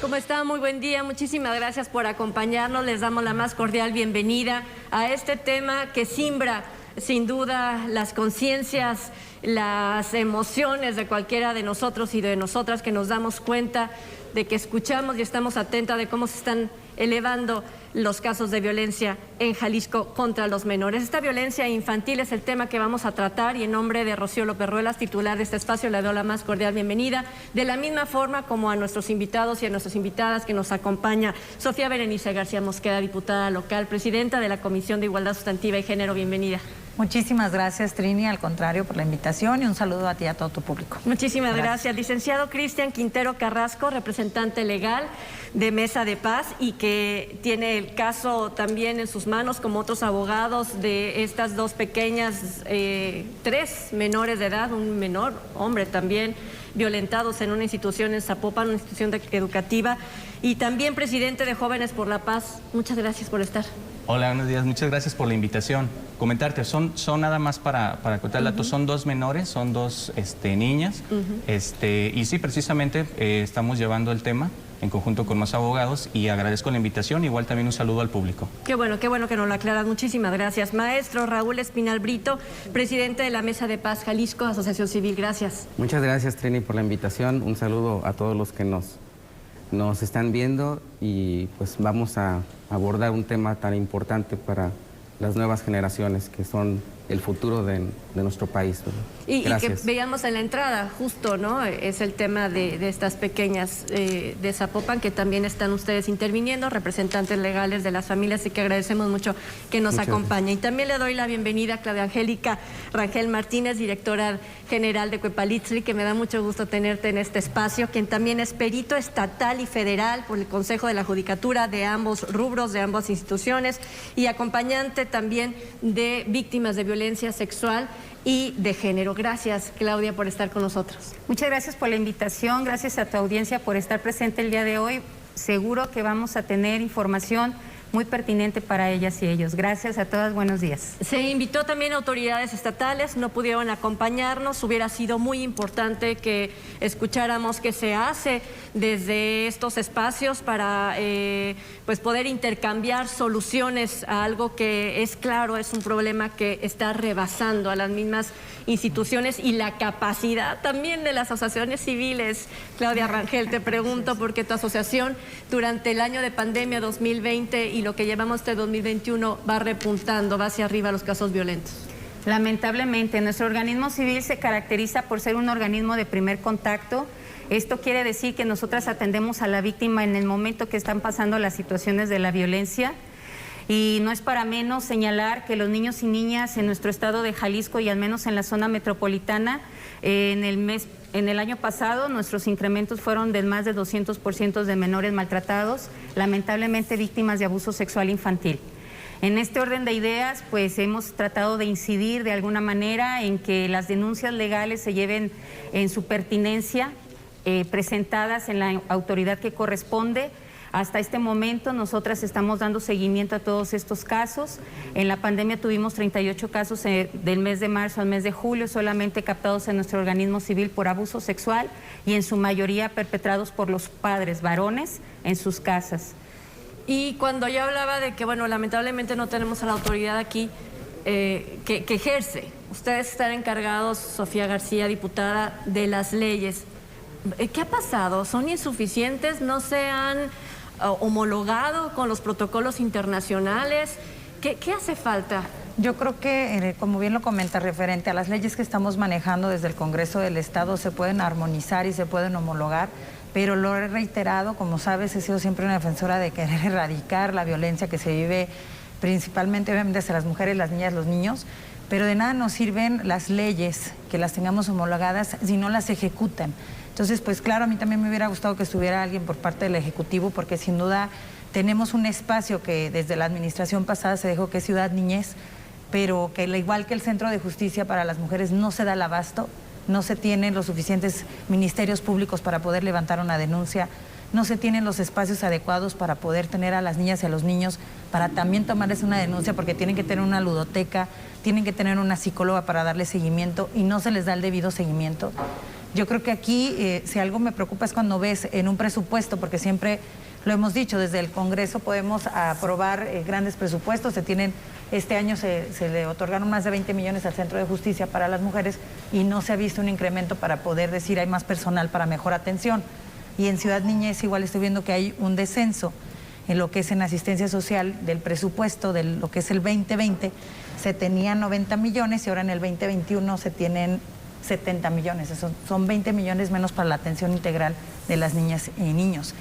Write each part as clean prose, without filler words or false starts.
¿Cómo está? Muy buen día. Muchísimas gracias por acompañarnos. Les damos la más cordial bienvenida a este tema que simbra, sin duda, las conciencias, las emociones de cualquiera de nosotros y de nosotras, que nos damos cuenta de que escuchamos y estamos atentas de cómo se están elevando los casos de violencia en Jalisco contra los menores. Esta violencia infantil es el tema que vamos a tratar, y en nombre de Rocío López Ruelas, titular de este espacio, le doy la más cordial bienvenida, de la misma forma como a nuestros invitados y a nuestras invitadas que nos acompaña. Sofía Berenice García Mosqueda, diputada local, presidenta de la Comisión de Igualdad Sustantiva y Género. Bienvenida. Muchísimas gracias, Trini, al contrario, por la invitación, y un saludo a ti y a todo tu público. Muchísimas gracias. Licenciado Cristian Quintero Carrasco, representante legal de Mesa de Paz, y que tiene el caso también en sus manos, como otros abogados, de estas dos pequeñas, tres menores de edad, un menor, hombre también, violentados en una institución en Zapopan, una institución educativa, y también presidente de Jóvenes por la Paz. Muchas gracias por estar. Hola, buenos días. Muchas gracias por la invitación. Comentarte, son nada más para contar el dato, son dos menores, son dos niñas, y sí, precisamente estamos llevando el tema en conjunto con más abogados, y agradezco la invitación. Igual también un saludo al público. Qué bueno que nos lo aclaras. Muchísimas gracias. Maestro Raúl Espinal Brito, presidente de la Mesa de Paz Jalisco, Asociación Civil. Gracias. Muchas gracias, Trini, por la invitación. Un saludo a todos los que nos están viendo, y pues vamos a abordar un tema tan importante para las nuevas generaciones, que son el futuro de nuestro país. Y que veíamos en la entrada, justo, ¿no? Es el tema de estas pequeñas de Zapopan, que también están ustedes interviniendo, representantes legales de las familias, y que agradecemos mucho que nos acompañe. Y también le doy la bienvenida a Claudia Angélica Rangel Martínez, directora general de Cuepalitzli, que me da mucho gusto tenerte en este espacio, quien también es perito estatal y federal por el Consejo de la Judicatura de ambos rubros, de ambas instituciones, y acompañante también de víctimas de violencia sexual y de género. Gracias, Claudia, por estar con nosotros. Muchas gracias por la invitación, gracias a tu audiencia por estar presente el día de hoy. Seguro que vamos a tener información muy pertinente para ellas y ellos. Gracias a todas, buenos días. Se invitó también a autoridades estatales, no pudieron acompañarnos. Hubiera sido muy importante que escucháramos qué se hace desde estos espacios para pues poder intercambiar soluciones a algo que es claro, es un problema que está rebasando a las mismas instituciones y la capacidad también de las asociaciones civiles. Claudia Rangel, te pregunto, porque tu asociación durante el año de pandemia 2020 y lo que llevamos este 2021 va repuntando, va hacia arriba los casos violentos. Lamentablemente, nuestro organismo civil se caracteriza por ser un organismo de primer contacto. Esto quiere decir que nosotras atendemos a la víctima en el momento que están pasando las situaciones de la violencia. Y no es para menos señalar que los niños y niñas en nuestro estado de Jalisco, y al menos en la zona metropolitana, en el año pasado nuestros incrementos fueron de más de 200% de menores maltratados, lamentablemente víctimas de abuso sexual infantil. En este orden de ideas, pues hemos tratado de incidir de alguna manera en que las denuncias legales se lleven en su pertinencia, presentadas en la autoridad que corresponde. Hasta este momento nosotras estamos dando seguimiento a todos estos casos. En la pandemia tuvimos 38 casos del mes de marzo al mes de julio, solamente captados en nuestro organismo civil por abuso sexual, y en su mayoría perpetrados por los padres varones en sus casas. Y cuando yo hablaba de que, bueno, lamentablemente no tenemos a la autoridad aquí que ejerce, ustedes están encargados, Sofía García, diputada, de las leyes. ¿Qué ha pasado? ¿Son insuficientes? ¿No se han homologado con los protocolos internacionales? ¿Qué hace falta? Yo creo que, como bien lo comenta, referente a las leyes que estamos manejando desde el Congreso del Estado, se pueden armonizar y se pueden homologar, pero lo he reiterado, como sabes, he sido siempre una defensora de querer erradicar la violencia que se vive principalmente, obviamente, hacia las mujeres, las niñas, los niños, pero de nada nos sirven las leyes, que las tengamos homologadas, si no las ejecutan. Entonces, pues claro, a mí también me hubiera gustado que estuviera alguien por parte del Ejecutivo, porque sin duda tenemos un espacio que desde la administración pasada se dejó, que es Ciudad Niñez, pero que al igual que el Centro de Justicia para las Mujeres no se da el abasto, no se tienen los suficientes ministerios públicos para poder levantar una denuncia, no se tienen los espacios adecuados para poder tener a las niñas y a los niños para también tomarles una denuncia, porque tienen que tener una ludoteca, tienen que tener una psicóloga para darle seguimiento, y no se les da el debido seguimiento. Yo creo que aquí, si algo me preocupa es cuando ves en un presupuesto, porque siempre lo hemos dicho, desde el Congreso podemos aprobar grandes presupuestos, este año se le otorgaron más de 20 millones al Centro de Justicia para las Mujeres y no se ha visto un incremento para poder decir hay más personal para mejor atención. Y en Ciudad Niñez igual estoy viendo que hay un descenso en lo que es en asistencia social del presupuesto de lo que es el 2020, se tenían 90 millones y ahora en el 2021 se tienen 70 millones. Eso son 20 millones menos para la atención integral de las niñas y niños.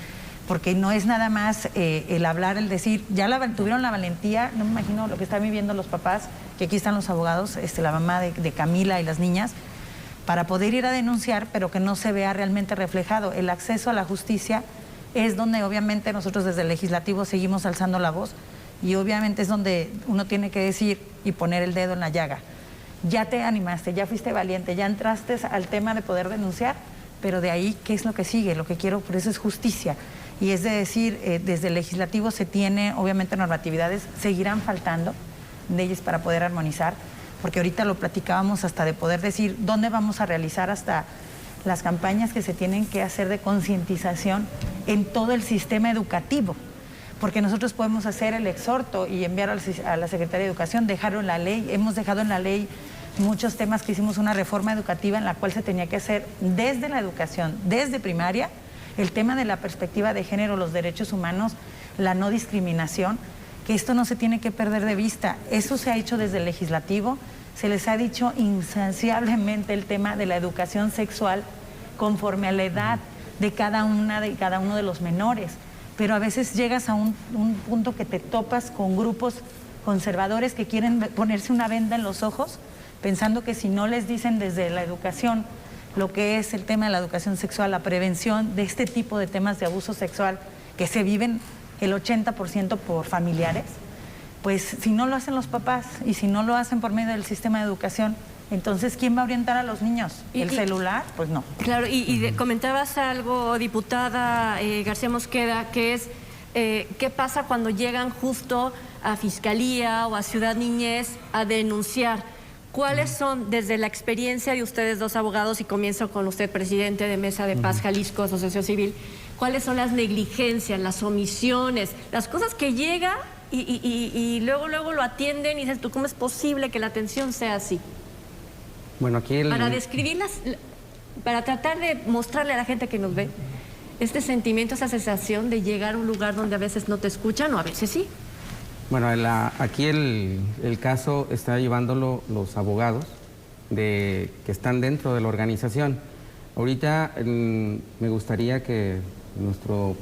Porque no es nada más el hablar, el decir, tuvieron la valentía, no me imagino lo que están viviendo los papás, que aquí están los abogados, la mamá de Camila y las niñas, para poder ir a denunciar, pero que no se vea realmente reflejado. El acceso a la justicia es donde obviamente nosotros desde el legislativo seguimos alzando la voz y obviamente es donde uno tiene que decir y poner el dedo en la llaga. Ya te animaste, ya fuiste valiente, ya entraste al tema de poder denunciar, pero de ahí, ¿qué es lo que sigue? Lo que quiero, por eso es justicia. Y es de decir, desde el legislativo se tiene, obviamente, normatividades, seguirán faltando leyes para poder armonizar, porque ahorita lo platicábamos hasta de poder decir dónde vamos a realizar hasta las campañas que se tienen que hacer de concientización en todo el sistema educativo, porque nosotros podemos hacer el exhorto y enviar a la Secretaría de Educación, dejarlo en la ley, hemos dejado en la ley muchos temas que hicimos una reforma educativa en la cual se tenía que hacer desde la educación, desde primaria, el tema de la perspectiva de género, los derechos humanos, la no discriminación, que esto no se tiene que perder de vista. Eso se ha hecho desde el legislativo, se les ha dicho insaciablemente el tema de la educación sexual conforme a la edad de cada uno de los menores, pero a veces llegas a un punto que te topas con grupos conservadores que quieren ponerse una venda en los ojos, pensando que si no les dicen desde la educación lo que es el tema de la educación sexual, la prevención de este tipo de temas de abuso sexual que se viven el 80% por familiares, pues si no lo hacen los papás y si no lo hacen por medio del sistema de educación, entonces ¿quién va a orientar a los niños? ¿El celular? Pues no. Claro, comentabas algo, diputada García Mosqueda, que es qué pasa cuando llegan justo a Fiscalía o a Ciudad Niñez a denunciar. ¿Cuáles son, desde la experiencia de ustedes dos abogados, y comienzo con usted, presidente de Mesa de Paz Jalisco, Asociación Civil, cuáles son las negligencias, las omisiones, las cosas que llega y luego lo atienden y dices, ¿tú cómo es posible que la atención sea así? Bueno, aquí Para describirlas, para tratar de mostrarle a la gente que nos ve este sentimiento, esa sensación de llegar a un lugar donde a veces no te escuchan o a veces sí. Bueno, aquí el caso está llevándolo los abogados que están dentro de la organización. Ahorita me gustaría que nuestro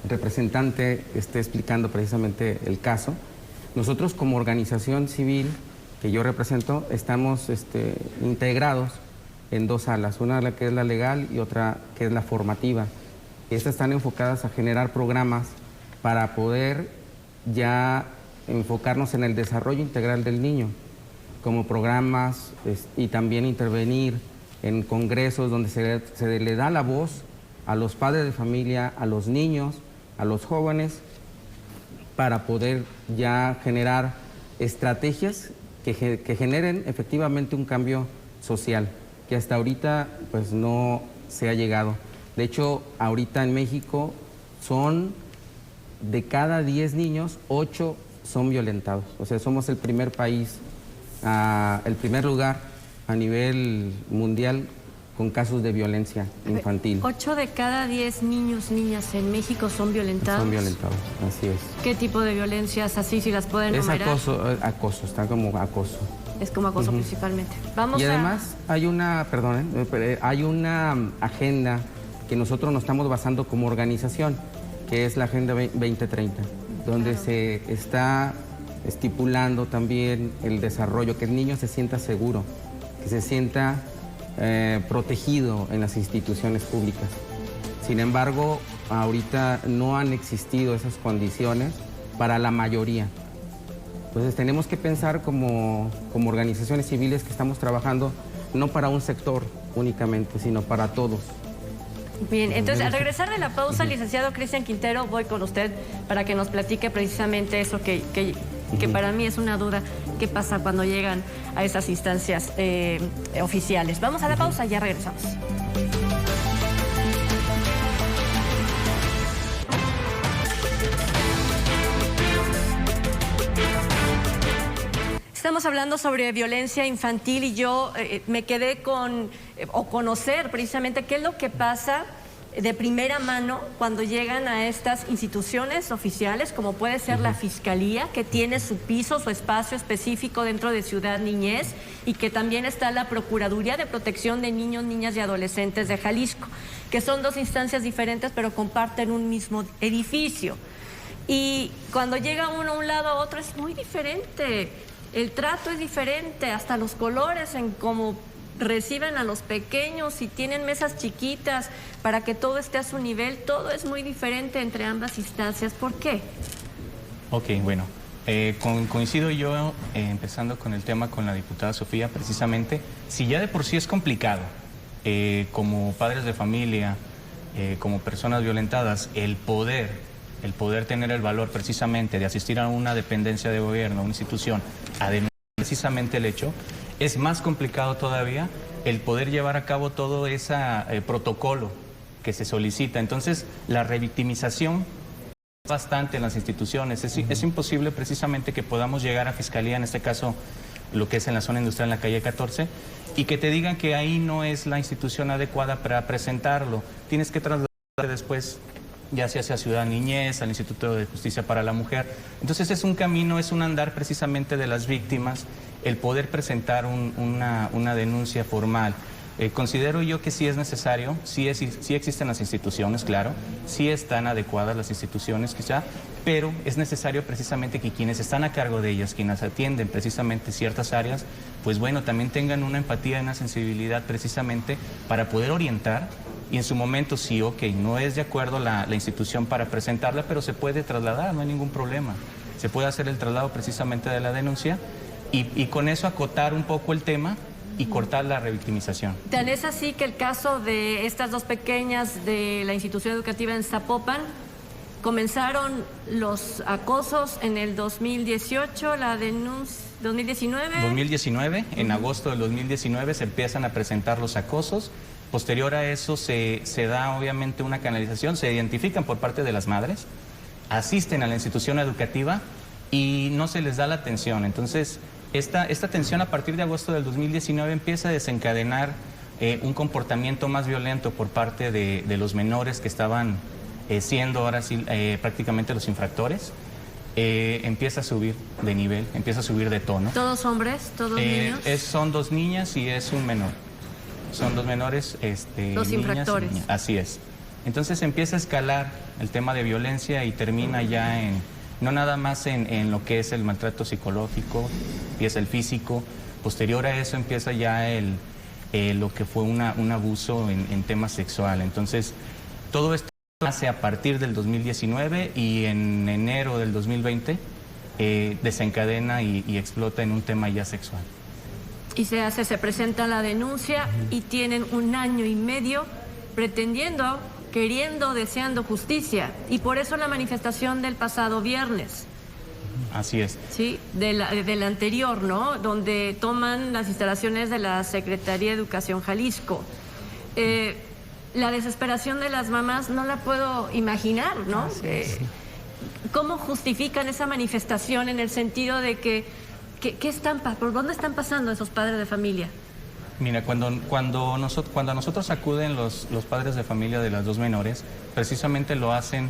representante esté explicando precisamente el caso. Nosotros como organización civil que yo represento estamos integrados en dos salas, una que es la legal y otra que es la formativa. Estas están enfocadas a generar programas para poder ya enfocarnos en el desarrollo integral del niño, como programas y también intervenir en congresos donde se le da la voz a los padres de familia, a los niños, a los jóvenes, para poder ya generar estrategias que generen efectivamente un cambio social, que hasta ahorita pues no se ha llegado. De hecho, ahorita en México son de cada 10 niños, 8 son violentados. O sea, somos el primer país, el primer lugar a nivel mundial con casos de violencia infantil. 8 de cada 10 niños, niñas en México son violentados. Son violentados, así es. ¿Qué tipo de violencias así, si las pueden enumerar? Es acoso, está como acoso. Es como acoso principalmente. Y además hay una agenda que nosotros nos estamos basando como organización, que es la Agenda 2030, donde se está estipulando también el desarrollo, que el niño se sienta seguro, que se sienta protegido en las instituciones públicas. Sin embargo, ahorita no han existido esas condiciones para la mayoría. Entonces tenemos que pensar como organizaciones civiles que estamos trabajando no para un sector únicamente, sino para todos. Bien, entonces al regresar de la pausa, licenciado Cristian Quintero, voy con usted para que nos platique precisamente eso que para mí es una duda, qué pasa cuando llegan a esas instancias oficiales. Vamos a la pausa y ya regresamos. estamos hablando sobre violencia infantil y yo me quedé con, o conocer precisamente qué es lo que pasa de primera mano cuando llegan a estas instituciones oficiales, como puede ser la Fiscalía, que tiene su piso, su espacio específico dentro de Ciudad Niñez, y que también está la Procuraduría de Protección de Niños, Niñas y Adolescentes de Jalisco, que son dos instancias diferentes pero comparten un mismo edificio. Y cuando llega uno a un lado a otro es muy diferente, el trato es diferente, hasta los colores en cómo reciben a los pequeños y tienen mesas chiquitas para que todo esté a su nivel, todo es muy diferente entre ambas instancias. ¿Por qué? Ok, bueno, coincido yo, empezando con el tema con la diputada Sofía, precisamente, si ya de por sí es complicado, como padres de familia, como personas violentadas, el poder tener el valor precisamente de asistir a una dependencia de gobierno, a una institución, a denunciar precisamente el hecho, es más complicado todavía el poder llevar a cabo todo ese protocolo que se solicita. Entonces, la revictimización es bastante en las instituciones. Es imposible precisamente que podamos llegar a Fiscalía, en este caso, lo que es en la zona industrial, en la calle 14, y que te digan que ahí no es la institución adecuada para presentarlo. Tienes que trasladarte después, ya sea hacia Ciudad Niñez, al Instituto de Justicia para la Mujer. Entonces es un camino, es un andar precisamente de las víctimas, el poder presentar una denuncia formal. Considero yo que sí es necesario, sí existen las instituciones, claro, sí están adecuadas las instituciones quizá, pero es necesario precisamente que quienes están a cargo de ellas, quienes atienden precisamente ciertas áreas, pues bueno, también tengan una empatía, una sensibilidad precisamente para poder orientar. Y en su momento sí, ok, no es de acuerdo la institución para presentarla, pero se puede trasladar, no hay ningún problema. Se puede hacer el traslado precisamente de la denuncia y con eso acotar un poco el tema y cortar la revictimización. Tan es así que el caso de estas dos pequeñas de la institución educativa en Zapopan, comenzaron los acosos en el 2018, la denuncia... 2019, en agosto del 2019 se empiezan a presentar los acosos. Posterior a eso se da obviamente una canalización, se identifican por parte de las madres, asisten a la institución educativa y no se les da la atención. Entonces, esta atención a partir de agosto del 2019 empieza a desencadenar un comportamiento más violento por parte de los menores que estaban siendo ahora sí prácticamente los infractores. Empieza a subir de nivel, empieza a subir de tono. ¿Todos hombres? ¿Todos niños? Son dos niñas y es un menor. Son dos menores, los infractores. Así es. Entonces empieza a escalar el tema de violencia y termina ya no nada más en lo que es el maltrato psicológico, empieza el físico. Posterior a eso empieza ya lo que fue un abuso en tema sexual. Entonces, todo esto nace a partir del 2019 y en enero del 2020 desencadena y explota en un tema ya sexual. Y se presenta la denuncia y tienen 1 año y medio pretendiendo, queriendo, deseando justicia. Y por eso la manifestación del pasado viernes. Así es. Sí, del anterior, ¿no? Donde toman las instalaciones de la Secretaría de Educación Jalisco. La desesperación de las mamás no la puedo imaginar, ¿no? ¿Cómo justifican esa manifestación en el sentido de que ¿por dónde están pasando esos padres de familia? Mira, cuando a nosotros acuden los padres de familia de las dos menores, precisamente lo hacen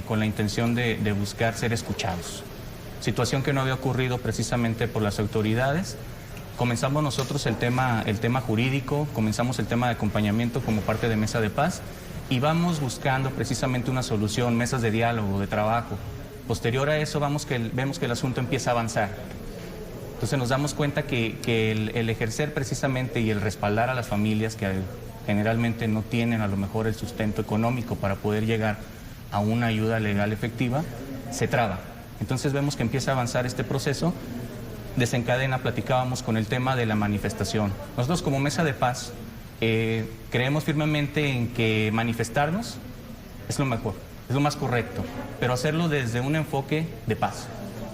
con la intención de buscar ser escuchados. Situación que no había ocurrido precisamente por las autoridades. Comenzamos nosotros el tema jurídico, comenzamos el tema de acompañamiento como parte de Mesa de Paz y vamos buscando precisamente una solución, mesas de diálogo, de trabajo. Posterior a eso vemos que el asunto empieza a avanzar. Entonces nos damos cuenta que el ejercer precisamente y el respaldar a las familias que generalmente no tienen a lo mejor el sustento económico para poder llegar a una ayuda legal efectiva, se traba. Entonces vemos que empieza a avanzar este proceso, desencadena, platicábamos con el tema de la manifestación. Nosotros como Mesa de Paz creemos firmemente en que manifestarnos es lo mejor, es lo más correcto, pero hacerlo desde un enfoque de paz,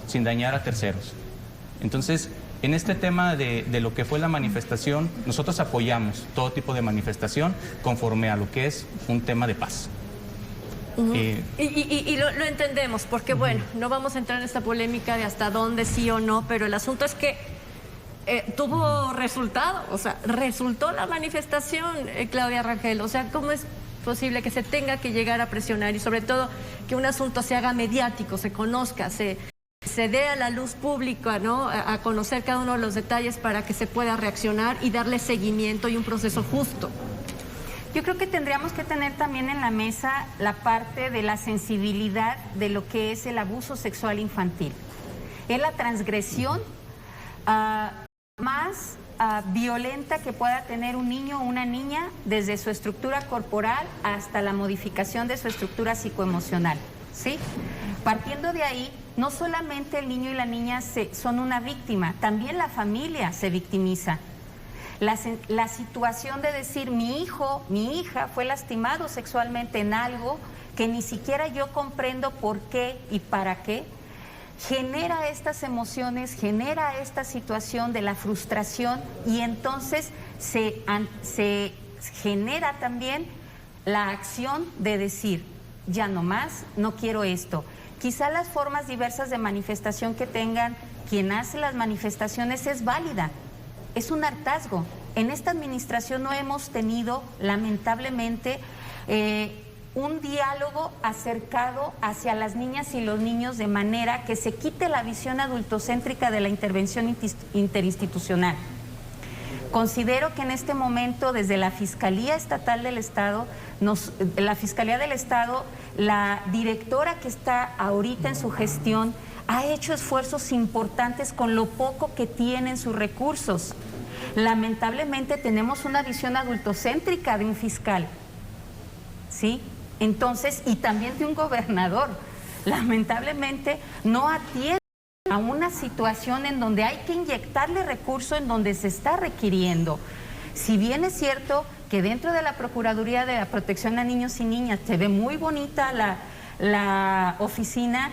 sin dañar a terceros. Entonces, en este tema de lo que fue la manifestación, nosotros apoyamos todo tipo de manifestación conforme a lo que es un tema de paz. Y lo entendemos, porque bueno, no vamos a entrar en esta polémica de hasta dónde sí o no, pero el asunto es que tuvo resultado, o sea, resultó la manifestación, Claudia Rangel. O sea, ¿cómo es posible que se tenga que llegar a presionar y sobre todo que un asunto se haga mediático, se conozca, se dé a la luz pública, ¿no? A conocer cada uno de los detalles para que se pueda reaccionar y darle seguimiento y un proceso justo? Yo creo que tendríamos que tener también en la mesa la parte de la sensibilidad de lo que es el abuso sexual infantil. Es la transgresión más violenta que pueda tener un niño o una niña, desde su estructura corporal hasta la modificación de su estructura psicoemocional, ¿sí? Partiendo de ahí, no solamente el niño y la niña son una víctima, también la familia se victimiza. La situación de decir mi hijo, mi hija fue lastimado sexualmente en algo que ni siquiera yo comprendo por qué y para qué, genera estas emociones, genera esta situación de la frustración y entonces se genera también la acción de decir, ya no más, no quiero esto. Quizá las formas diversas de manifestación que tengan quien hace las manifestaciones es válida, es un hartazgo. En esta administración no hemos tenido, lamentablemente, un diálogo acercado hacia las niñas y los niños de manera que se quite la visión adultocéntrica de la intervención interinstitucional. Considero que en este momento, desde la Fiscalía Estatal del Estado, la Fiscalía del Estado, la directora que está ahorita en su gestión, ha hecho esfuerzos importantes con lo poco que tienen sus recursos. Lamentablemente tenemos una visión adultocéntrica de un fiscal, ¿sí? Entonces, y también de un gobernador. Lamentablemente no atiende a una situación en donde hay que inyectarle recursos, en donde se está requiriendo. Si bien es cierto que dentro de la Procuraduría de la Protección a Niños y Niñas se ve muy bonita la oficina,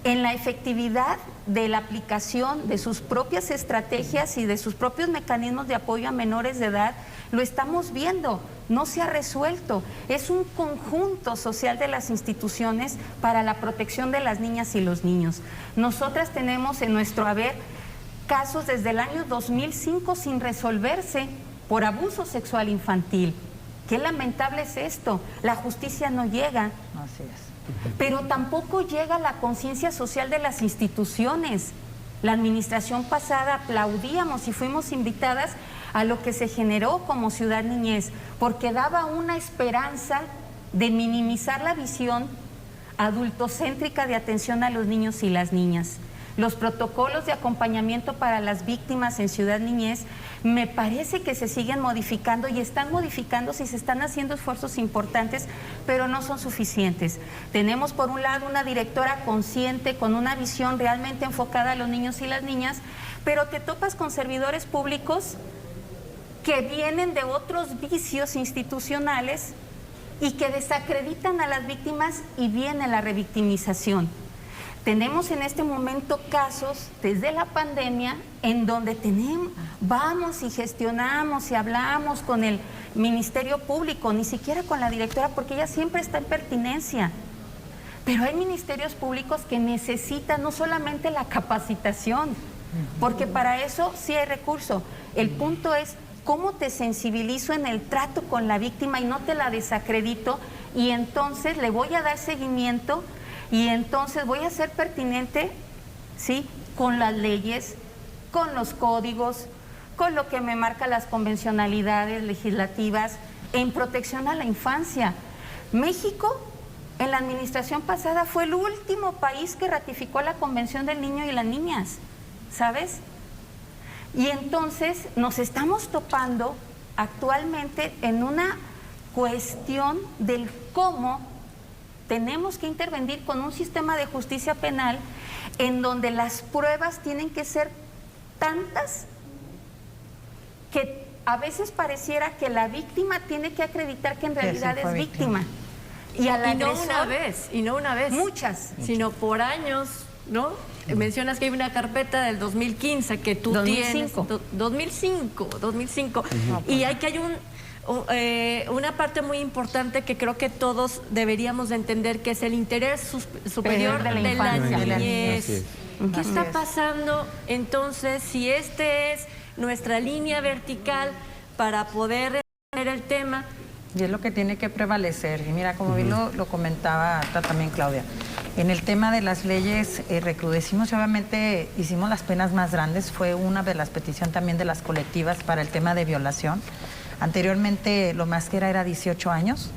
en la efectividad de la aplicación de sus propias estrategias y de sus propios mecanismos de apoyo a menores de edad, lo estamos viendo, no se ha resuelto. Es un conjunto social de las instituciones para la protección de las niñas y los niños. Nosotras tenemos en nuestro haber casos desde el año 2005 sin resolverse por abuso sexual infantil. Qué lamentable es esto, la justicia no llega. Así es. Pero tampoco llega la conciencia social de las instituciones. La administración pasada aplaudíamos y fuimos invitadas a lo que se generó como Ciudad Niñez, porque daba una esperanza de minimizar la visión adultocéntrica de atención a los niños y las niñas. Los protocolos de acompañamiento para las víctimas en Ciudad Niñez me parece que se siguen modificando y están modificándose y se están haciendo esfuerzos importantes, pero no son suficientes. Tenemos por un lado una directora consciente, con una visión realmente enfocada a los niños y las niñas, pero te topas con servidores públicos que vienen de otros vicios institucionales y que desacreditan a las víctimas y viene la revictimización. Tenemos en este momento casos desde la pandemia en donde vamos y gestionamos y hablamos con el Ministerio Público, ni siquiera con la directora, porque ella siempre está en pertinencia. Pero hay ministerios públicos que necesitan no solamente la capacitación, porque para eso sí hay recurso. El punto es cómo te sensibilizo en el trato con la víctima y no te la desacredito y entonces le voy a dar seguimiento. Y entonces voy a ser pertinente, ¿sí?, con las leyes, con los códigos, con lo que me marca las convencionalidades legislativas en protección a la infancia. México, en la administración pasada, fue el último país que ratificó la Convención del Niño y las Niñas, ¿sabes? Y entonces nos estamos topando actualmente en una cuestión del cómo tenemos que intervenir con un sistema de justicia penal en donde las pruebas tienen que ser tantas que a veces pareciera que la víctima tiene que acreditar que en realidad es víctima. Y al agresor, no una vez, muchas, sino por años, ¿no? Mencionas que hay una carpeta del 2015 que tú 2005. tienes. 2005. Y hay una parte muy importante que creo que todos deberíamos de entender, que es el interés superior de la niñez. ¿Qué está pasando entonces si este es nuestra línea vertical para poder resolver el tema. Y es lo que tiene que prevalecer. Y mira, como bien lo comentaba también Claudia, en el tema de las leyes recrudecimos y obviamente hicimos las penas más grandes. Fue una de las peticiones también de las colectivas para el tema de violación. Anteriormente lo más que era 18 años.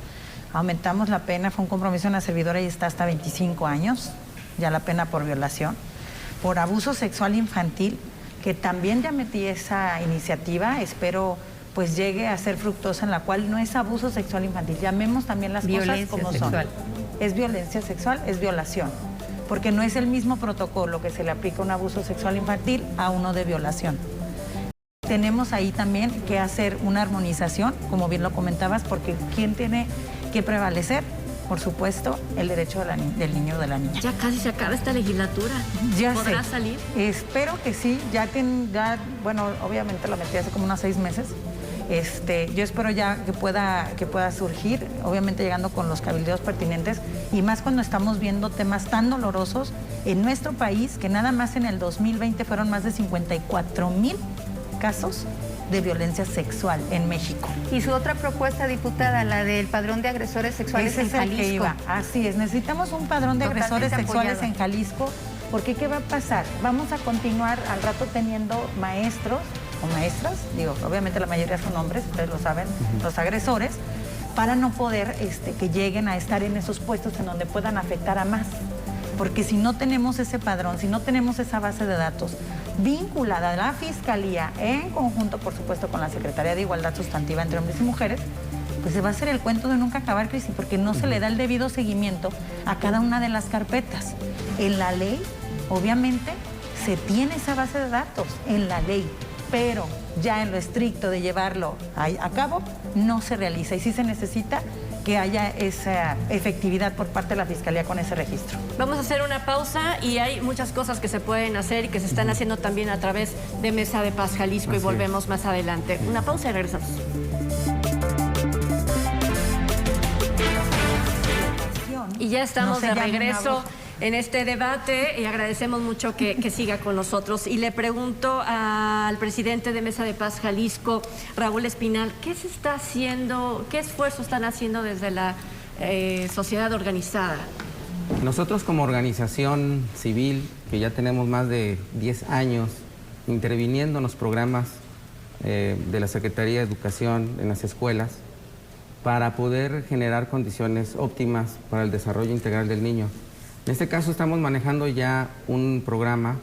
Aumentamos la pena, fue un compromiso de una servidora y está hasta 25 años, ya la pena por violación. Por abuso sexual infantil, que también ya metí esa iniciativa, espero pues llegue a ser fructuosa, en la cual no es abuso sexual infantil, llamemos también las cosas como sexual. son. Es violencia sexual, es violación, porque no es el mismo protocolo que se le aplica a un abuso sexual infantil a uno de violación. Tenemos ahí también que hacer una armonización, como bien lo comentabas, porque ¿quién tiene que prevalecer? Por supuesto, el derecho del niño o de la niña. Ya casi se acaba esta legislatura. Ya ¿Podrá sé. salir? Espero que sí. Bueno, obviamente lo metí hace como unos 6 meses. Yo espero ya que pueda surgir, obviamente llegando con los cabildeos pertinentes, y más cuando estamos viendo temas tan dolorosos en nuestro país, que nada más en el 2020 fueron más de 54,000 casos de violencia sexual en México. Y su otra propuesta, diputada, la del padrón de agresores sexuales Ese en es el que Jalisco. iba. Así es, necesitamos un padrón de Totalmente agresores sexuales apoyado. en Jalisco, porque ¿qué va a pasar? Vamos a continuar al rato teniendo maestros o maestras, digo, obviamente la mayoría son hombres, ustedes lo saben, los agresores, para no poder que lleguen a estar en esos puestos en donde puedan afectar a más. Porque si no tenemos ese padrón, si no tenemos esa base de datos vinculada a la Fiscalía, en conjunto, por supuesto, con la Secretaría de Igualdad Sustantiva entre Hombres y Mujeres, pues se va a hacer el cuento de nunca acabar, Cristi, porque no se le da el debido seguimiento a cada una de las carpetas. En la ley, obviamente, se tiene esa base de datos, en la ley, pero ya en lo estricto de llevarlo a cabo, no se realiza y sí se necesita que haya esa efectividad por parte de la Fiscalía con ese registro. Vamos a hacer una pausa y hay muchas cosas que se pueden hacer y que se están haciendo también a través de Mesa de Paz Jalisco y volvemos más adelante. Una pausa y regresamos. Y ya estamos de regreso en este debate y agradecemos mucho que siga con nosotros. Y le pregunto al presidente de Mesa de Paz Jalisco, Raúl Espinal, ¿qué se está haciendo, qué esfuerzo están haciendo desde la sociedad organizada? Nosotros como organización civil, que ya tenemos más de 10 años interviniendo en los programas de la Secretaría de Educación en las escuelas, para poder generar condiciones óptimas para el desarrollo integral del niño. En este caso estamos manejando ya un programa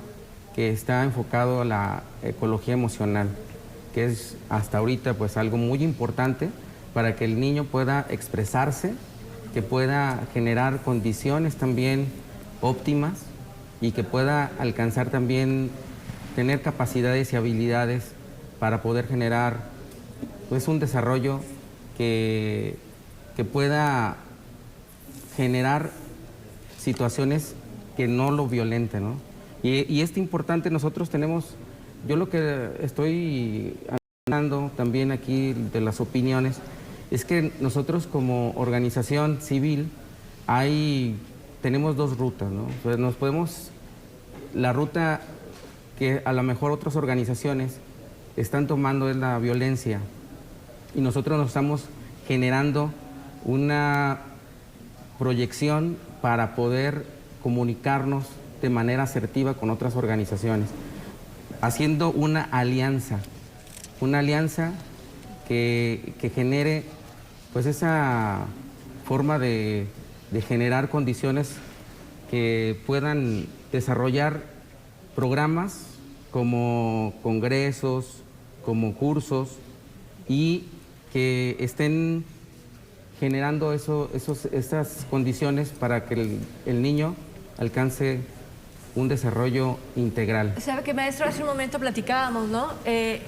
que está enfocado a la ecología emocional, que es hasta ahorita pues algo muy importante para que el niño pueda expresarse, que pueda generar condiciones también óptimas y que pueda alcanzar también, tener capacidades y habilidades para poder generar pues un desarrollo que pueda generar situaciones que no lo violenten, ¿no? Y es importante, nosotros tenemos, yo lo que estoy hablando también aquí de las opiniones, es que nosotros como organización civil tenemos 2 rutas, ¿no? Pues la ruta que a lo mejor otras organizaciones están tomando es la violencia, y nosotros nos estamos generando una proyección para poder comunicarnos de manera asertiva con otras organizaciones, haciendo una alianza que genere pues esa forma de generar condiciones que puedan desarrollar programas como congresos, como cursos, y que estén generando esas condiciones para que el niño alcance un desarrollo integral. Sabe que, maestro, hace un momento platicábamos, ¿no?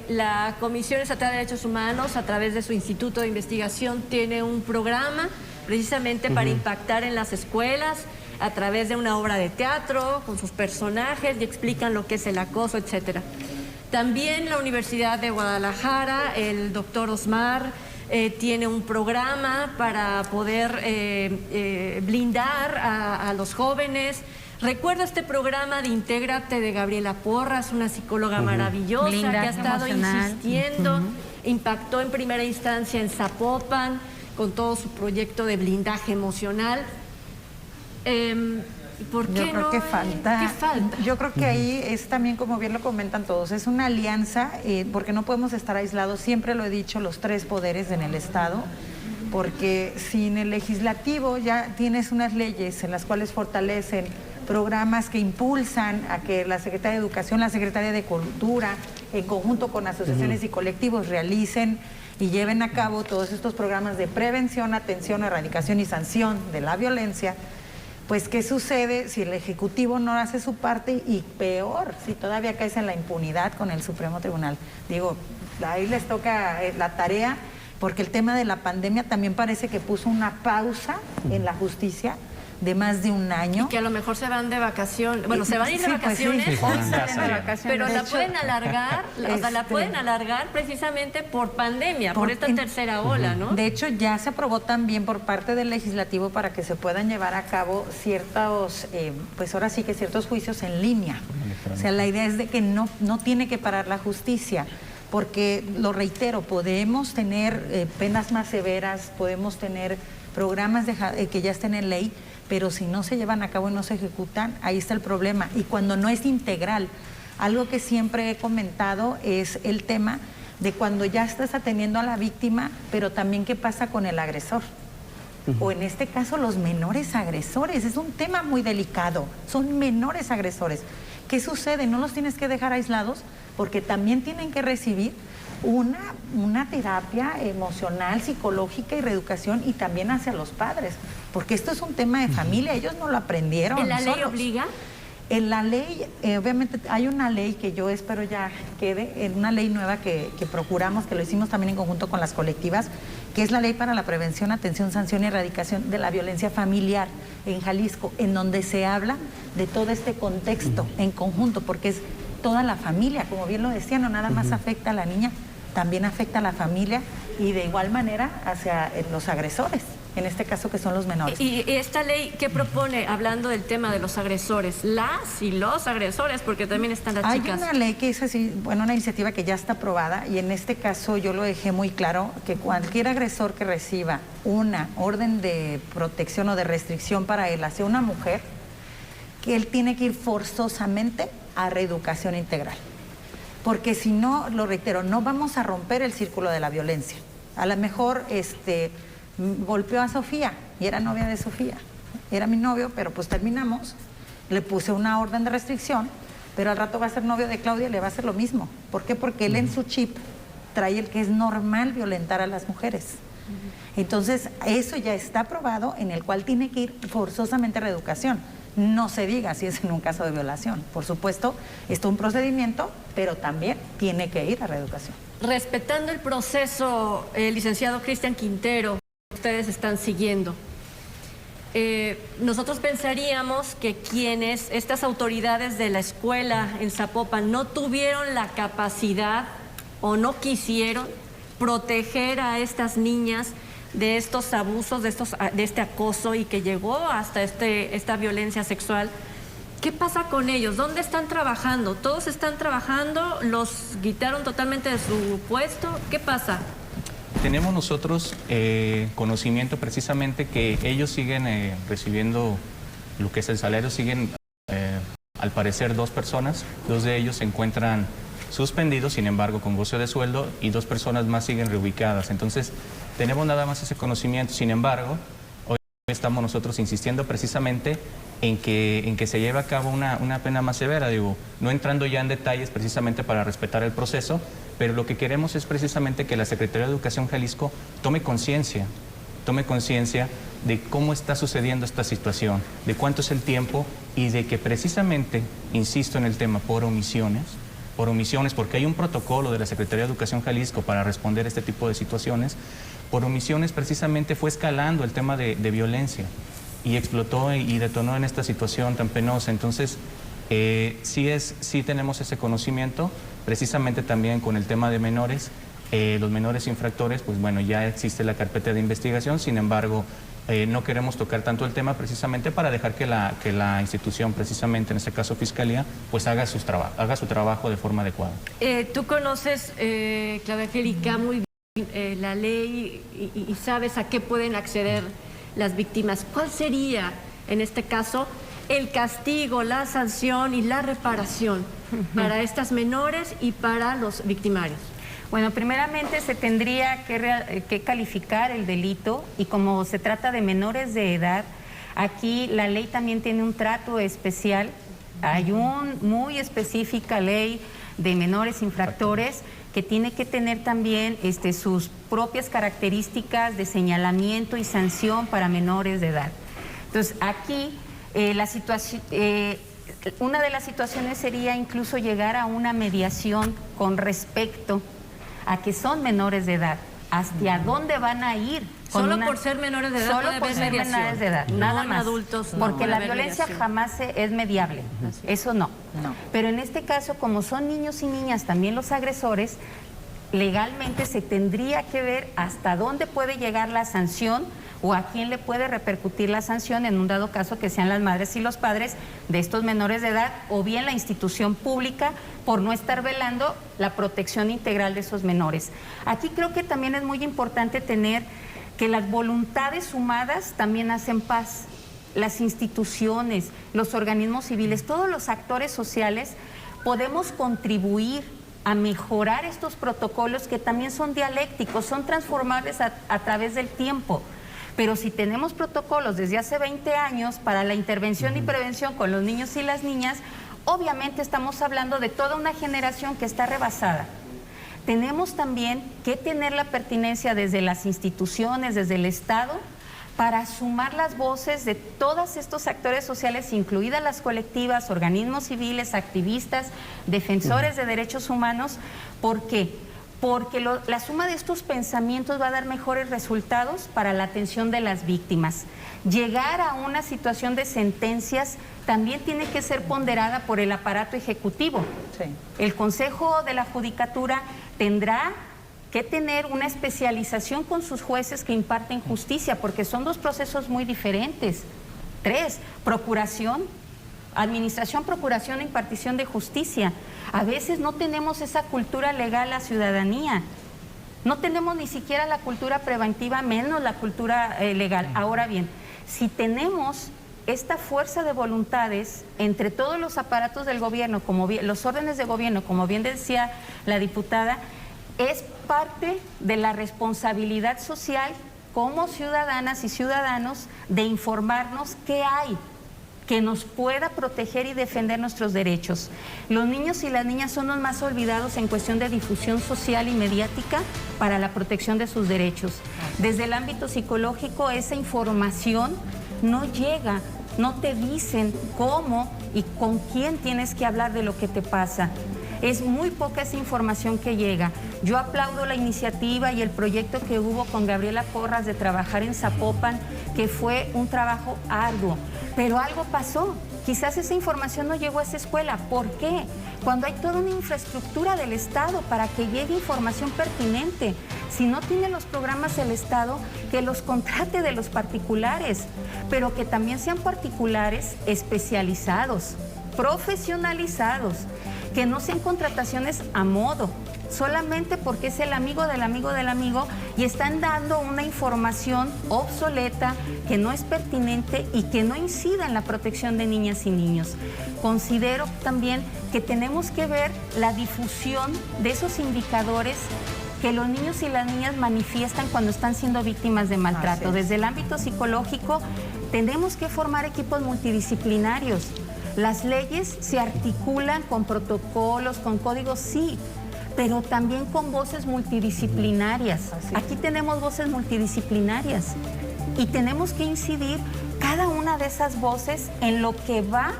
La Comisión Estatal de Derechos Humanos, a través de su Instituto de Investigación, tiene un programa precisamente para impactar en las escuelas a través de una obra de teatro, con sus personajes, y explican lo que es el acoso, etcétera. También la Universidad de Guadalajara, el doctor Osmar, tiene un programa para poder blindar a los jóvenes Recuerdo este programa de Intégrate de Gabriela Porras, una psicóloga maravillosa que ha estado insistiendo, impactó en primera instancia en Zapopan con todo su proyecto de blindaje emocional. ¿Por qué Yo creo no? que falta. ¿Qué falta? Yo creo que ahí es también, como bien lo comentan todos, es una alianza, porque no podemos estar aislados, siempre lo he dicho, los tres poderes en el Estado, porque sin el legislativo ya tienes unas leyes en las cuales fortalecen programas que impulsan a que la Secretaría de Educación, la Secretaría de Cultura, en conjunto con asociaciones y colectivos, realicen y lleven a cabo todos estos programas de prevención, atención, erradicación y sanción de la violencia. Pues, ¿qué sucede si el Ejecutivo no hace su parte y peor, si todavía caes en la impunidad con el Supremo Tribunal? Digo, ahí les toca la tarea, porque el tema de la pandemia también parece que puso una pausa en la justicia de más de un año. Y que a lo mejor se van de vacaciones. Bueno, se van a ir de Sí, pues vacaciones, sí. hoy salen de Sí. vacaciones, pero la pueden alargar, o sea, la pueden alargar precisamente por pandemia, por esta tercera ola, ¿no? De hecho, ya se aprobó también por parte del legislativo para que se puedan llevar a cabo ciertos, pues ahora sí que ciertos juicios en línea. O sea, la idea es de que no tiene que parar la justicia, porque, lo reitero, podemos tener penas más severas, podemos tener programas que ya estén en ley, pero si no se llevan a cabo y no se ejecutan, ahí está el problema. Y cuando no es integral, algo que siempre he comentado es el tema de cuando ya estás atendiendo a la víctima, pero también qué pasa con el agresor. O en este caso los menores agresores, es un tema muy delicado, son menores agresores. ¿Qué sucede? No los tienes que dejar aislados porque también tienen que recibir una terapia emocional, psicológica y reeducación, y también hacia los padres, porque esto es un tema de familia, ellos no lo aprendieron. ¿En la ley solos. obliga? En la ley, obviamente hay una ley que yo espero ya quede, en una ley nueva que procuramos, que lo hicimos también en conjunto con las colectivas, que es la Ley para la Prevención, Atención, Sanción y Erradicación de la Violencia Familiar en Jalisco, en donde se habla de todo este contexto en conjunto, porque es toda la familia, como bien lo decía, no nada más afecta a la niña, también afecta a la familia y de igual manera hacia los agresores, en este caso que son los menores. ¿Y esta ley qué propone, hablando del tema de los agresores? Las y los agresores, porque también están las chicas. Hay una ley que es así, bueno, una iniciativa que ya está aprobada, y en este caso yo lo dejé muy claro, que cualquier agresor que reciba una orden de protección o de restricción para él hacia una mujer, que él tiene que ir forzosamente a reeducación integral. Porque si no, lo reitero, no vamos a romper el círculo de la violencia. A lo mejor golpeó a Sofía y era novia de Sofía. Era mi novio, pero pues terminamos. Le puse una orden de restricción, pero al rato va a ser novio de Claudia y le va a hacer lo mismo. ¿Por qué? Porque él en su chip trae el que es normal violentar a las mujeres. Entonces, eso ya está aprobado, en el cual tiene que ir forzosamente a reeducación. No se diga si es en un caso de violación. Por supuesto, esto es un procedimiento, pero también tiene que ir a reeducación. Respetando el proceso, licenciado Cristian Quintero, ustedes están siguiendo. Nosotros pensaríamos que estas autoridades de la escuela en Zapopan no tuvieron la capacidad o no quisieron proteger a estas niñas de estos abusos, de este acoso, y que llegó hasta esta violencia sexual. ¿Qué pasa con ellos? ¿Dónde están trabajando? ¿Todos están trabajando? ¿Los quitaron totalmente de su puesto? ¿Qué pasa? Tenemos nosotros conocimiento precisamente que ellos siguen recibiendo lo que es el salario, siguen al parecer 2 personas, 2 de ellos se encuentran suspendidos, sin embargo con goce de sueldo, y 2 personas más siguen reubicadas. Entonces tenemos nada más ese conocimiento. Sin embargo, hoy estamos nosotros insistiendo precisamente en que se lleve a cabo una pena más severa, digo, no entrando ya en detalles precisamente para respetar el proceso, pero lo que queremos es precisamente que la Secretaría de Educación Jalisco tome conciencia de cómo está sucediendo esta situación, de cuánto es el tiempo, y de que precisamente, insisto en el tema, por omisiones, porque hay un protocolo de la Secretaría de Educación Jalisco para responder a este tipo de situaciones. Por omisiones precisamente fue escalando el tema de violencia y explotó y detonó en esta situación tan penosa. Entonces, sí tenemos ese conocimiento, precisamente también con el tema de menores. Los menores infractores, pues bueno, ya existe la carpeta de investigación, sin embargo, no queremos tocar tanto el tema precisamente para dejar que la institución, precisamente en este caso Fiscalía, pues haga su trabajo de forma adecuada. Tú conoces, Claudia Angélica, muy bien la ley y sabes a qué pueden acceder las víctimas. ¿Cuál sería, en este caso, el castigo, la sanción y la reparación para estas menores y para los victimarios? Bueno, primeramente se tendría que calificar el delito, y como se trata de menores de edad, aquí la ley también tiene un trato especial. Hay una muy específica ley de menores infractores que tiene que tener también sus propias características de señalamiento y sanción para menores de edad. Entonces, aquí una de las situaciones sería incluso llegar a una mediación con respecto a que son menores de edad. ¿Hacia dónde van a ir? Solo por ser menores de edad. Solo por ser menores de edad, nada más. Adultos, no, porque la violencia mediación jamás es mediable. Eso no. Pero en este caso, como son niños y niñas también los agresores, legalmente se tendría que ver hasta dónde puede llegar la sanción o a quién le puede repercutir la sanción en un dado caso que sean las madres y los padres de estos menores de edad, o bien la institución pública por no estar velando la protección integral de esos menores. Aquí creo que también es muy importante tener que las voluntades sumadas también hacen paz. Las instituciones, los organismos civiles, todos los actores sociales podemos contribuir a mejorar estos protocolos que también son dialécticos, son transformables a través del tiempo. Pero si tenemos protocolos desde hace 20 años para la intervención y prevención con los niños y las niñas, obviamente estamos hablando de toda una generación que está rebasada. Tenemos también que tener la pertinencia desde las instituciones, desde el Estado, para sumar las voces de todos estos actores sociales, incluidas las colectivas, organismos civiles, activistas, defensores de derechos humanos. ¿Por qué? Porque la suma de estos pensamientos va a dar mejores resultados para la atención de las víctimas. Llegar a una situación de sentencias también tiene que ser ponderada por el aparato ejecutivo. Sí. El Consejo de la Judicatura tendrá que tener una especialización con sus jueces que imparten justicia, porque son dos procesos muy diferentes. 3, procuración, administración, procuración e impartición de justicia. A veces no tenemos esa cultura legal la ciudadanía. No tenemos ni siquiera la cultura preventiva, menos la cultura legal. Ahora bien, si tenemos esta fuerza de voluntades entre todos los aparatos del gobierno, como bien, los órdenes de gobierno, como bien decía la diputada, es parte de la responsabilidad social como ciudadanas y ciudadanos de informarnos qué hay que nos pueda proteger y defender nuestros derechos. Los niños y las niñas son los más olvidados en cuestión de difusión social y mediática para la protección de sus derechos. Desde el ámbito psicológico, esa información no llega, no te dicen cómo y con quién tienes que hablar de lo que te pasa. Es muy poca esa información que llega. Yo aplaudo la iniciativa y el proyecto que hubo con Gabriela Porras de trabajar en Zapopan, que fue un trabajo arduo, pero algo pasó. Quizás esa información no llegó a esa escuela. ¿Por qué? Cuando hay toda una infraestructura del Estado para que llegue información pertinente. Si no tiene los programas el Estado, que los contrate de los particulares, pero que también sean particulares especializados, profesionalizados, que no sean contrataciones a modo, solamente porque es el amigo del amigo del amigo y están dando una información obsoleta que no es pertinente y que no incida en la protección de niñas y niños. Considero también que tenemos que ver la difusión de esos indicadores que los niños y las niñas manifiestan cuando están siendo víctimas de maltrato. Desde el ámbito psicológico tenemos que formar equipos multidisciplinarios. Las leyes se articulan con protocolos, con códigos, sí, pero también con voces multidisciplinarias. Aquí tenemos voces multidisciplinarias y tenemos que incidir cada una de esas voces en lo que va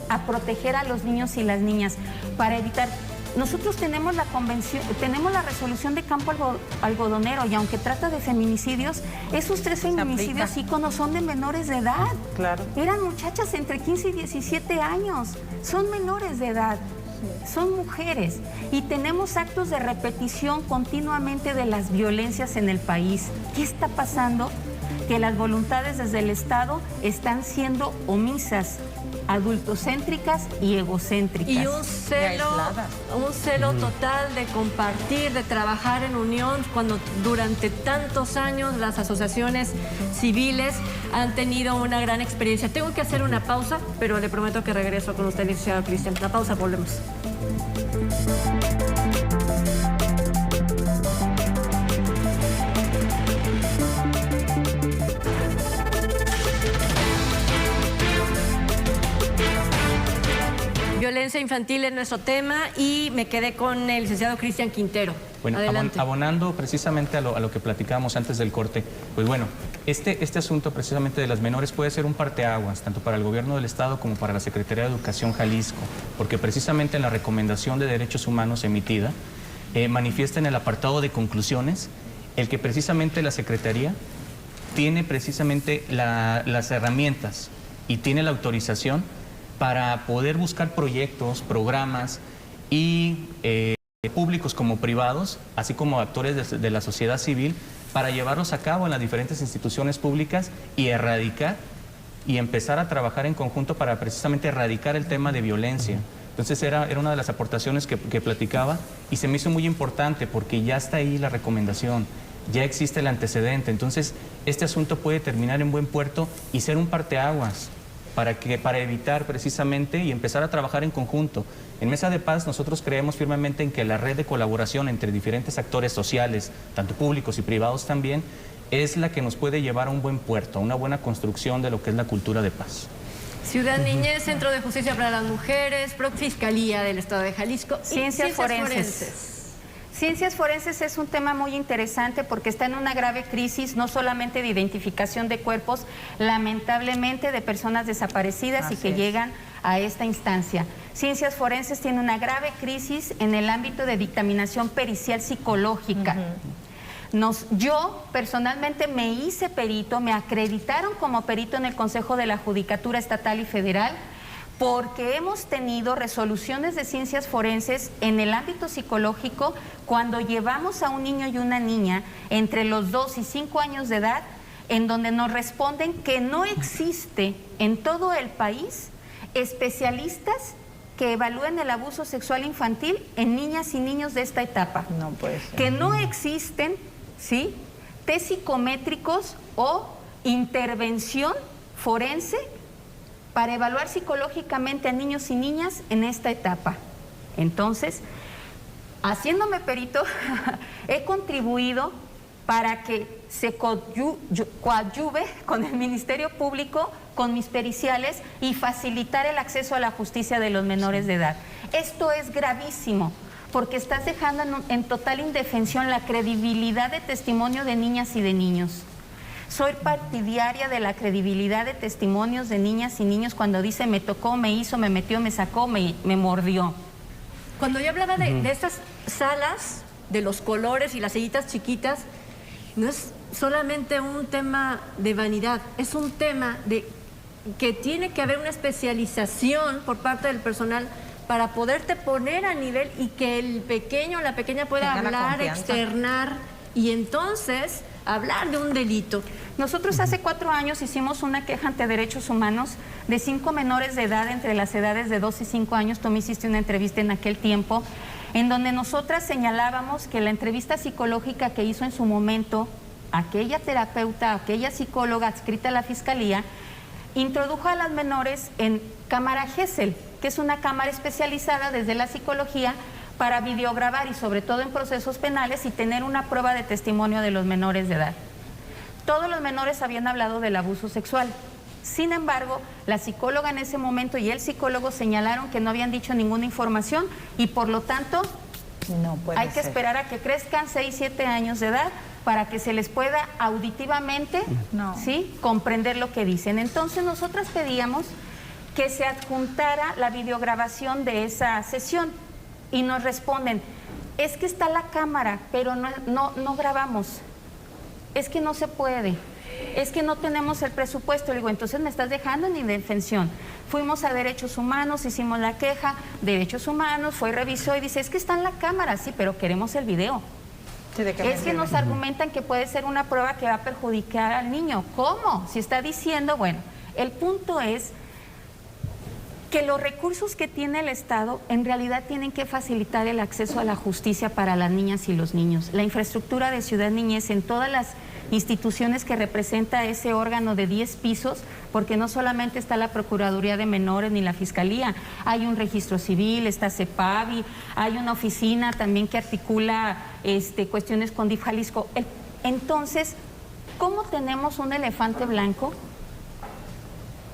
a proteger a los niños y las niñas para evitar. Nosotros tenemos la convención, tenemos la resolución de Campo Algodonero y aunque trata de feminicidios, esos 3 feminicidios íconos son de menores de edad. Claro. Eran muchachas entre 15 y 17 años. Son menores de edad. Son mujeres y tenemos actos de repetición continuamente de las violencias en el país. ¿Qué está pasando? que las voluntades desde el Estado están siendo omisas, adultocéntricas y egocéntricas. Y un celo total de compartir, de trabajar en unión, cuando durante tantos años las asociaciones civiles han tenido una gran experiencia. Tengo que hacer una pausa, pero le prometo que regreso con usted, licenciado Cristian. La pausa, volvemos. Violencia infantil es nuestro tema y me quedé con el licenciado Cristian Quintero. Bueno, adelante. Abonando precisamente a lo que platicábamos antes del corte, pues bueno, este asunto precisamente de las menores puede ser un parteaguas, tanto para el gobierno del Estado como para la Secretaría de Educación Jalisco, porque precisamente en la recomendación de derechos humanos emitida, manifiesta en el apartado de conclusiones el que precisamente la Secretaría tiene precisamente las herramientas y tiene la autorización para poder buscar proyectos, programas y públicos como privados, así como actores de la sociedad civil, para llevarlos a cabo en las diferentes instituciones públicas y erradicar y empezar a trabajar en conjunto para precisamente erradicar el tema de violencia. Entonces era una de las aportaciones que platicaba y se me hizo muy importante porque ya está ahí la recomendación, ya existe el antecedente. Entonces este asunto puede terminar en buen puerto y ser un parteaguas para evitar precisamente y empezar a trabajar en conjunto. En Mesa de Paz nosotros creemos firmemente en que la red de colaboración entre diferentes actores sociales, tanto públicos y privados también, es la que nos puede llevar a un buen puerto, a una buena construcción de lo que es la cultura de paz. Ciudad Niñez, Centro de Justicia para las Mujeres, Fiscalía del Estado de Jalisco. Ciencias forenses. Ciencias forenses es un tema muy interesante porque está en una grave crisis, no solamente de identificación de cuerpos, lamentablemente de personas desaparecidas y que llegan a esta instancia. Ciencias forenses tiene una grave crisis en el ámbito de dictaminación pericial psicológica. Yo personalmente me hice perito, me acreditaron como perito en el Consejo de la Judicatura Estatal y Federal, porque hemos tenido resoluciones de ciencias forenses en el ámbito psicológico cuando llevamos a un niño y una niña entre los 2 y 5 años de edad, en donde nos responden que no existe en todo el país especialistas que evalúen el abuso sexual infantil en niñas y niños de esta etapa. No puede ser. Que no existen, ¿sí?, test psicométricos o intervención forense para evaluar psicológicamente a niños y niñas en esta etapa. Entonces, haciéndome perito, he contribuido para que se coadyuve con el Ministerio Público, con mis periciales y facilitar el acceso a la justicia de los menores de edad. Esto es gravísimo, porque estás dejando en total indefensión la credibilidad de testimonio de niñas y de niños. Soy partidaria de la credibilidad de testimonios de niñas y niños cuando dice me tocó, me hizo, me metió, me sacó, me mordió. Cuando yo hablaba de estas salas, de los colores y las sillitas chiquitas, no es solamente un tema de vanidad, es un tema de que tiene que haber una especialización por parte del personal para poderte poner a nivel y que el pequeño o la pequeña pueda hablar, externar y entonces hablar de un delito. Nosotros hace 4 años hicimos una queja ante Derechos Humanos de 5 menores de edad entre las edades de 2 y 5 años. Tú me hiciste una entrevista en aquel tiempo, en donde nosotras señalábamos que la entrevista psicológica que hizo en su momento aquella terapeuta, aquella psicóloga adscrita a la Fiscalía, introdujo a las menores en cámara Gesell, que es una cámara especializada desde la psicología para videograbar y sobre todo en procesos penales y tener una prueba de testimonio de los menores de edad. Todos los menores habían hablado del abuso sexual. Sin embargo, la psicóloga en ese momento y el psicólogo señalaron que no habían dicho ninguna información y por lo tanto hay que esperar a que crezcan 6, 7 años de edad para que se les pueda auditivamente ¿sí?, comprender lo que dicen. Entonces nosotras pedíamos que se adjuntara la videograbación de esa sesión y nos responden, es que está la cámara, pero no grabamos, es que no se puede, es que no tenemos el presupuesto. Le digo, entonces me estás dejando en indefensión. Fuimos a Derechos Humanos, hicimos la queja, Derechos Humanos fue, revisó y dice, es que está en la cámara, sí, pero queremos el video. Sí, ¿de qué me es que sirve? nos argumentan que puede ser una prueba que va a perjudicar al niño. ¿Cómo? Si está diciendo, bueno, el punto es que los recursos que tiene el Estado en realidad tienen que facilitar el acceso a la justicia para las niñas y los niños. La infraestructura de Ciudad Niñez en todas las instituciones que representa ese órgano de 10 pisos, porque no solamente está la Procuraduría de Menores ni la Fiscalía, hay un registro civil, está CEPAVI, hay una oficina también que articula cuestiones con DIF Jalisco. Entonces, ¿cómo tenemos un elefante blanco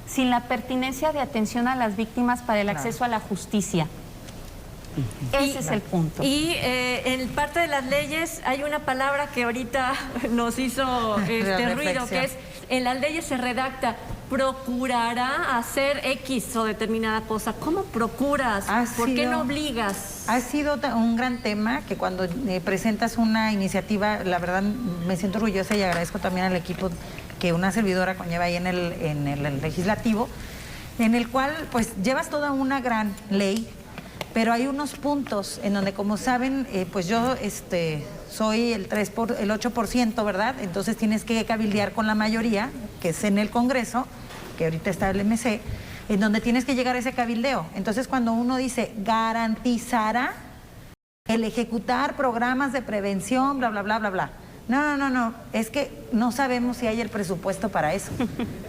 sin la pertinencia de atención a las víctimas para el acceso a la justicia? Ese es el punto. Y en parte de las leyes hay una palabra que ahorita nos hizo ruido, que es, en las leyes se redacta, procurará hacer X o determinada cosa. ¿Cómo procuras? ¿Por qué no obligas? Ha sido un gran tema que cuando presentas una iniciativa, la verdad me siento orgullosa y agradezco también al equipo que una servidora conlleva ahí en el legislativo, en el cual pues llevas toda una gran ley, pero hay unos puntos en donde, como saben, pues yo soy el 8%, ¿verdad? Entonces tienes que cabildear con la mayoría, que es en el Congreso, que ahorita está el MC, en donde tienes que llegar a ese cabildeo. Entonces cuando uno dice garantizará el ejecutar programas de prevención, bla, bla, bla, bla, bla. No, es que no sabemos si hay el presupuesto para eso.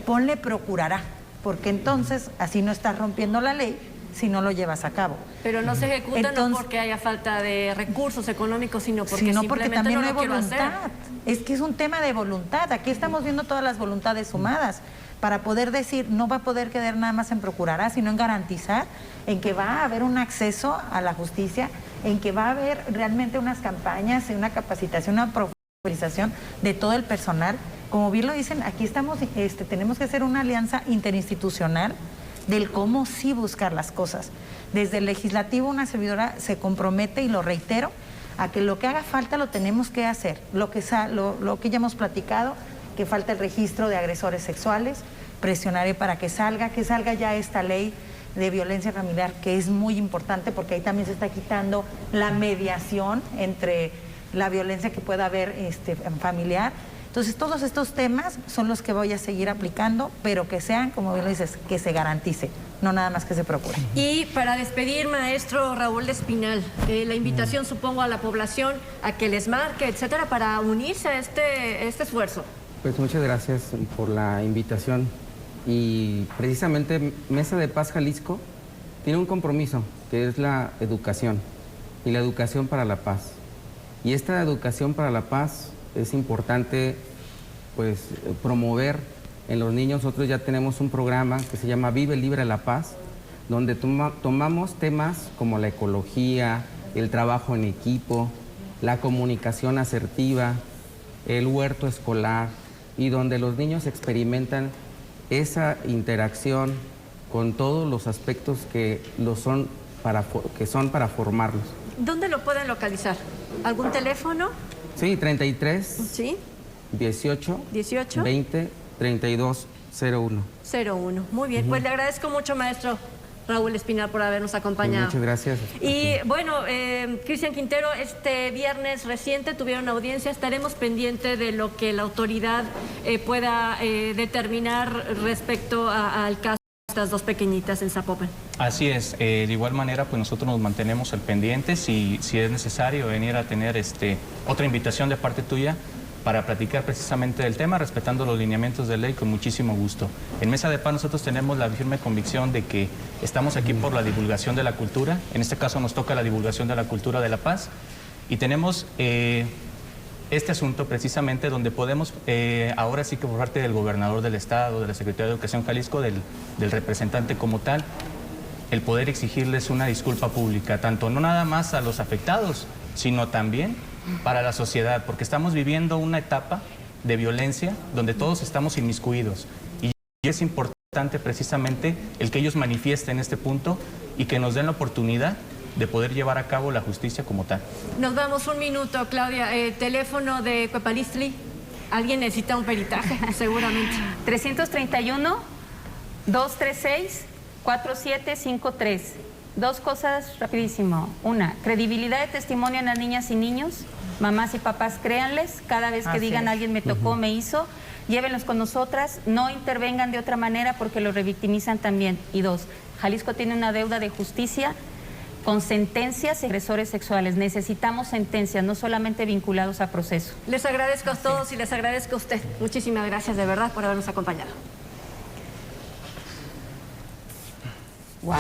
Ponle procurará, porque entonces así no estás rompiendo la ley si no lo llevas a cabo. Pero no se ejecuta no porque haya falta de recursos económicos, sino porque simplemente también no hay lo quiero hacer. voluntad. Es que es un tema de voluntad. Aquí estamos viendo todas las voluntades sumadas para poder decir, no va a poder quedar nada más en procurará, sino en garantizar en que va a haber un acceso a la justicia, en que va a haber realmente unas campañas, una capacitación, una profesionalización de todo el personal. Como bien lo dicen, aquí estamos, tenemos que hacer una alianza interinstitucional del cómo sí buscar las cosas. Desde el legislativo una servidora se compromete, y lo reitero, a que lo que haga falta lo tenemos que hacer. Lo que ya hemos platicado, que falta el registro de agresores sexuales, presionaré para que salga ya esta ley de violencia familiar, que es muy importante porque ahí también se está quitando la mediación entre la violencia que pueda haber familiar. Entonces, todos estos temas son los que voy a seguir aplicando, pero que sean, como bien lo dices, que se garantice, no nada más que se procure. Y para despedir, maestro Raúl Espinal, la invitación, supongo, a la población a que les marque, etcétera, para unirse a este esfuerzo. Pues muchas gracias por la invitación. Y precisamente Mesa de Paz Jalisco tiene un compromiso, que es la educación, y la educación para la paz. Y esta educación para la paz es importante pues promover en los niños. Nosotros ya tenemos un programa que se llama Vive Libre la Paz, donde tomamos temas como la ecología, el trabajo en equipo, la comunicación asertiva, el huerto escolar, y donde los niños experimentan esa interacción con todos los aspectos que son para formarlos. ¿Dónde lo pueden localizar? ¿Algún teléfono? Sí, 33 ¿Sí? 18 20 32 01. 01. Muy bien, pues le agradezco mucho, maestro Raúl Espinal, por habernos acompañado. Muchas gracias. Y bueno, Cristian Quintero, este viernes reciente tuvieron audiencia. Estaremos pendientes de lo que la autoridad pueda determinar respecto al caso de estas dos pequeñitas en Zapopan. Así es, de igual manera pues nosotros nos mantenemos al pendiente, si es necesario venir a tener otra invitación de parte tuya para platicar precisamente del tema, respetando los lineamientos de ley, con muchísimo gusto. En Mesa de Paz nosotros tenemos la firme convicción de que estamos aquí por la divulgación de la cultura, en este caso nos toca la divulgación de la cultura de la paz, y tenemos este asunto precisamente donde podemos, ahora sí que por parte del gobernador del estado, de la Secretaría de Educación Jalisco, del representante como tal, el poder exigirles una disculpa pública, tanto no nada más a los afectados, sino también para la sociedad, porque estamos viviendo una etapa de violencia donde todos estamos inmiscuidos, y es importante precisamente el que ellos manifiesten este punto y que nos den la oportunidad de poder llevar a cabo la justicia como tal. Nos vamos un minuto, Claudia. Teléfono de Cuepalistli. Alguien necesita un peritaje, seguramente. 331-236-4753. Dos cosas rapidísimo. Una, credibilidad de testimonio en las niñas y niños. Mamás y papás, créanles, cada vez que Así digan es. alguien me tocó, me hizo, llévenlos con nosotras, no intervengan de otra manera porque los revictimizan también. Y 2, Jalisco tiene una deuda de justicia con sentencias de agresores sexuales. Necesitamos sentencias, no solamente vinculados a proceso. Les agradezco a todos y les agradezco a usted. Muchísimas gracias de verdad por habernos acompañado. Wow.